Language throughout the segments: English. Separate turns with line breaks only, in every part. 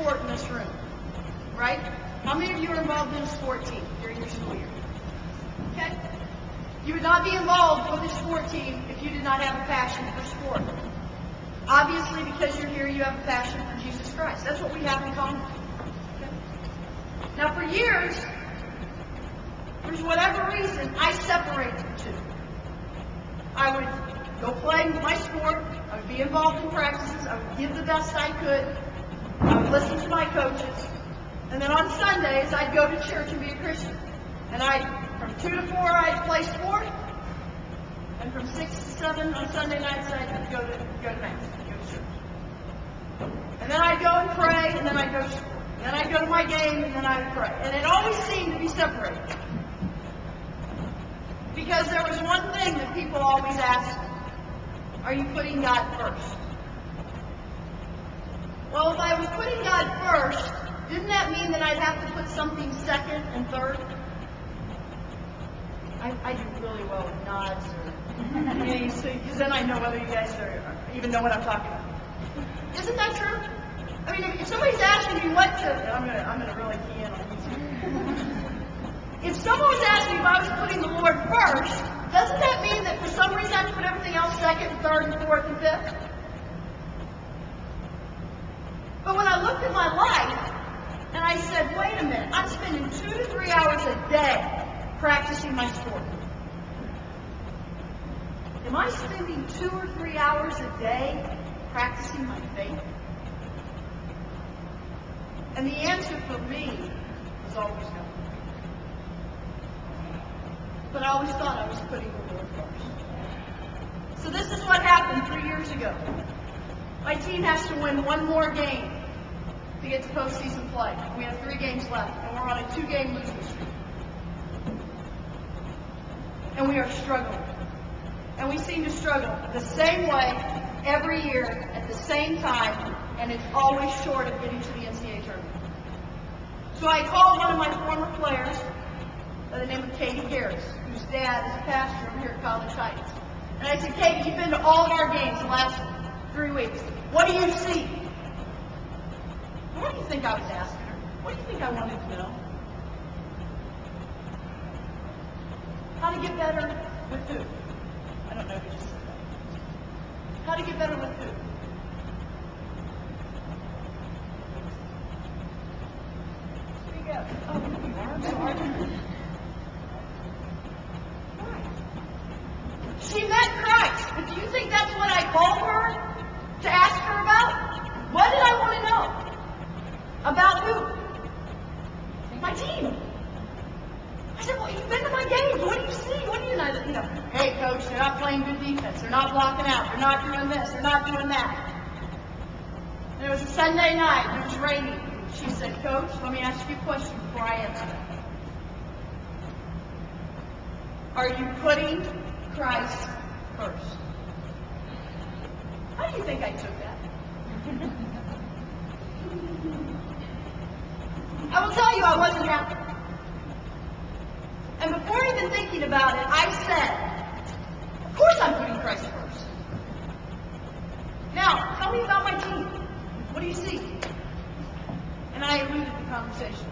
sport in this room? Right? How many of you are involved in a sport team during your school year? Okay? You would not be involved with a sport team if you did not have a passion for sport. Obviously, because you're here, you have a passion for Jesus Christ. That's what we have in common. Okay? Now, for years, for whatever reason, I separated the two. I would go play my sport. I would be involved in practices. I would give the best I could. I would listen to my coaches. And then on Sundays, I'd go to church and be a Christian. And from 2 to 4, I'd play sport. And from 6 to 7 on Sunday nights, I'd go to Mass, go to church. And then I'd go and pray, and then I'd go to sport. And then I'd go to my game, and then I'd pray. And it always seemed to be separated. Because there was one thing that people always asked me: are you putting God first? Well, if I was putting God first, didn't that mean that I'd have to put something second and third? I do really well with nods, because then I know whether you guys even know what I'm talking about. Isn't that true? I mean, if somebody's asking me what to, I'm gonna really key in on these. If someone was asking me if I was putting the Lord first, doesn't that mean that for some reason I have to put everything else second, third, and fourth, and fifth? But when I looked at my life, and I said, wait a minute, I'm spending 2 to 3 hours a day practicing my sport. Am I spending 2 or 3 hours a day practicing my faith? And the answer for me was always no. But I always thought I was putting the Lord first. So this is what happened 3 years ago. My team has to win one more game to get to postseason play. We have 3 games left, and we're on a 2-game losing streak. And we are struggling. And we seem to struggle the same way every year at the same time, and it's always short of getting to the NCAA tournament. So I called one of my former players by the name of Katie Harris, whose dad is a pastor over here at College Heights. And I said, Katie, you've been to all of our games the last 3 weeks. What do you see? What do you think I was asking her? What do you think I wanted to know? How to get better with who? I don't know who just said that. How to get better with who? Speak up. Oh, you are? I'm sorry. Why? She met Christ, but do you think that's what I called her to ask her about? What did I want to know? About who? My team. I said, well, you've been to my games. What do you see? What do you know? Hey, coach, they're not playing good defense. They're not blocking out. They're not doing this. They're not doing that. And it was a Sunday night. It was raining. She said, Coach, let me ask you a question before I answer that. Are you putting Christ first? How do you think I took that? I will tell you I wasn't happy. And before even thinking about it, I said, of course I'm putting Christ first. Now, tell me about my team. What do you see? And I alluded the conversation.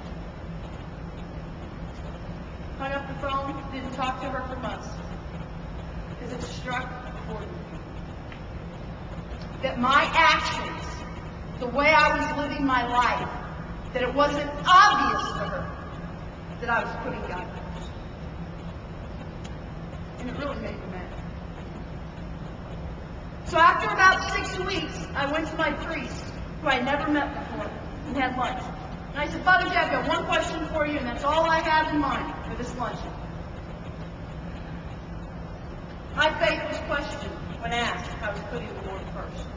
Hung up the phone, didn't talk to her for months. Because it struck a chord with me. That my actions, the way I was living my life, that it wasn't obvious to her that I was putting God first. And it really made me mad. So after about 6 weeks, I went to my priest, who I never met before, and had lunch. And I said, Father Jay, I've got one question for you, and that's all I have in mind for this luncheon. My faith was questioned when asked if I was putting the Lord first.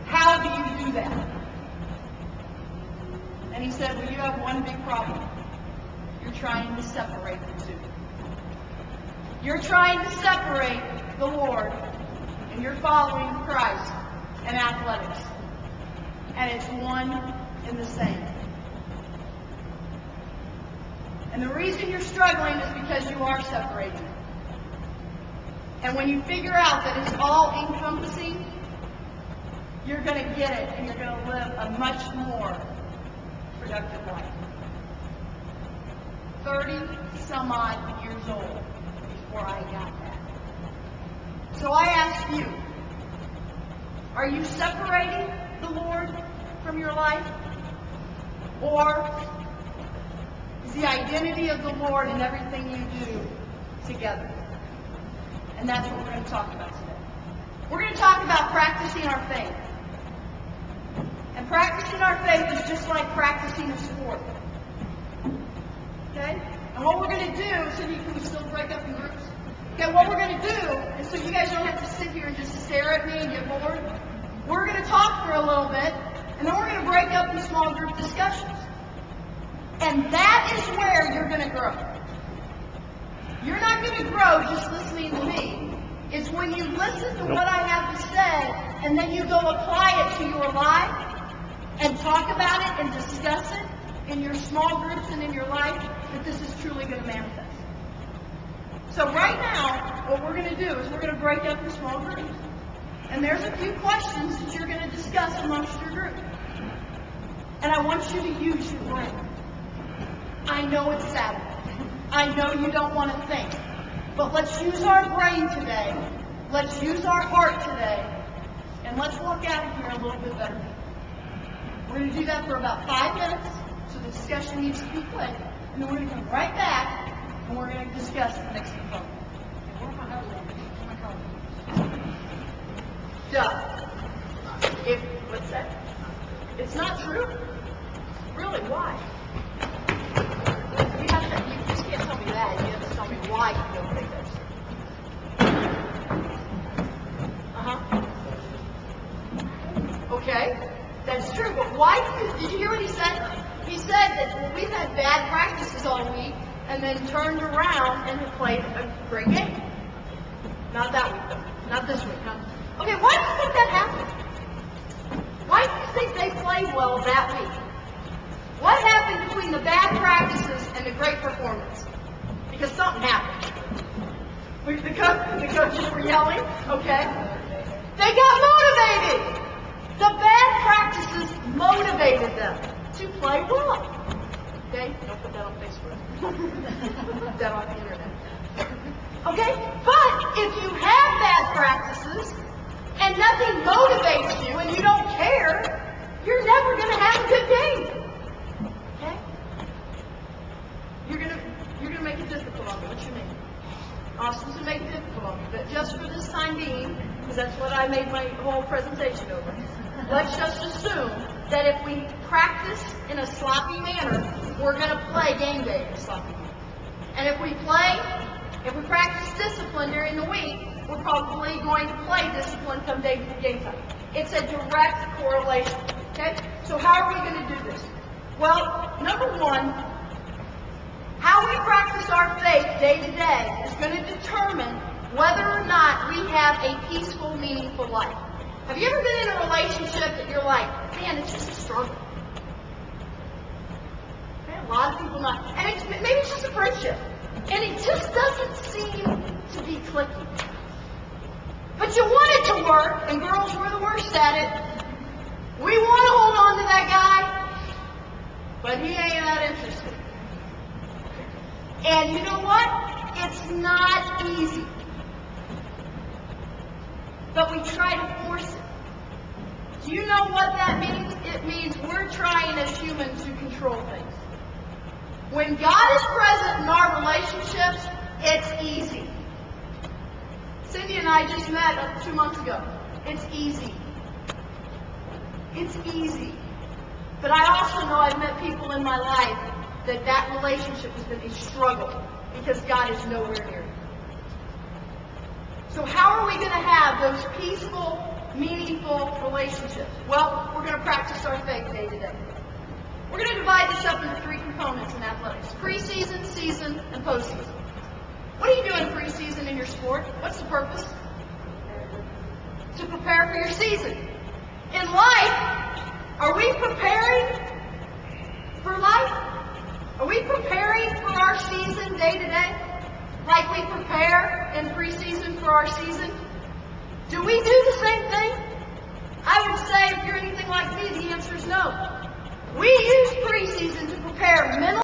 How do you do that? And he said, well, you have one big problem. You're trying to separate the two. You're trying to separate the Lord, and you're following Christ and athletics. And it's one and the same. And the reason you're struggling is because you are separating it. And when you figure out that it's all encompassing, you're going to get it, and you're going to live a much more productive life. 30 some odd years old before I got that. So I ask you, are you separating the Lord from your life? Or is the identity of the Lord in everything you do together? And that's what we're going to talk about today. We're going to talk about practicing our faith. And practicing our faith is just like practicing a sport. Okay? And what we're going to do, so you can still break up in groups. Okay, what we're going to do, and so you guys don't have to sit here and just stare at me and get bored, we're going to talk for a little bit, and then we're going to break up in small group discussions. And that is where you're going to grow. You're not going to grow just listening to me. It's when you listen to what I have to say, and then you go apply it to your life, and talk about it and discuss it in your small groups and in your life, that this is truly going to manifest. So right now, what we're going to do is we're going to break up in small groups. And there's a few questions that you're going to discuss amongst your group. And I want you to use your brain. I know it's Saturday. I know you don't want to think. But let's use our brain today. Let's use our heart today. And let's walk out of here a little bit better. We're going to do that for about 5 minutes. So the discussion needs to be quick. And then we're going to come right back. And we're going to discuss the next component. What's that? It's not true? Really? Why? You just can't tell me that. You have to tell me why you don't think that's true. Okay, that's true. But why? Did you hear what he said? He said that we've had bad practices all week, and then turned around and have played a great game. Not that week, though. Not this week, huh? Okay, why do you think that happened? Why do you think they played well that week? What happened between the bad practices and the great performance? Because something happened. The coaches were yelling, okay? They got motivated! The bad practices motivated them to play well. Okay? Don't put that on Facebook. Put that on the internet. Okay? But if you have bad practices and nothing motivates you and you don't care, you're never going to have a good game. Okay? You're gonna make it difficult on me. What's your name? Austin's going to make it difficult on me. But just for this time being, because that's what I made my whole presentation over, let's just assume that if we practice in a sloppy manner, we're going to play game day in a sloppy manner. And if we practice discipline during the week, we're probably going to play discipline come game time. It's a direct correlation. Okay? So how are we going to do this? Well, number one, how we practice our faith day to day is going to determine whether or not we have a peaceful, meaningful life. Have you ever been in a relationship that you're like, man, it's just a struggle? Okay, a lot of people not. And maybe it's just a friendship. And it just doesn't seem to be clicking. But you want it to work, and girls, we're the worst at it. We want to hold on to that guy, but he ain't that interested. And you know what? It's not easy. But we try to force it. Do you know what that means? It means we're trying as humans to control things. When God is present in our relationships, it's easy. Cindy and I just met 2 months ago. It's easy. It's easy. But I also know I've met people in my life that relationship has been a struggle because God is nowhere near it. So how are we going to have those peaceful, meaningful relationships? Well, we're going to practice our faith day to day. We're going to divide this up into 3 components in athletics: preseason, season, and postseason. What do you do in preseason in your sport? What's the purpose? To prepare for your season. In life, are we preparing for life? Are we preparing for our season day to day? Like we prepare in preseason for our season? Do we do the same thing? I would say if you're anything like me, the answer is no. We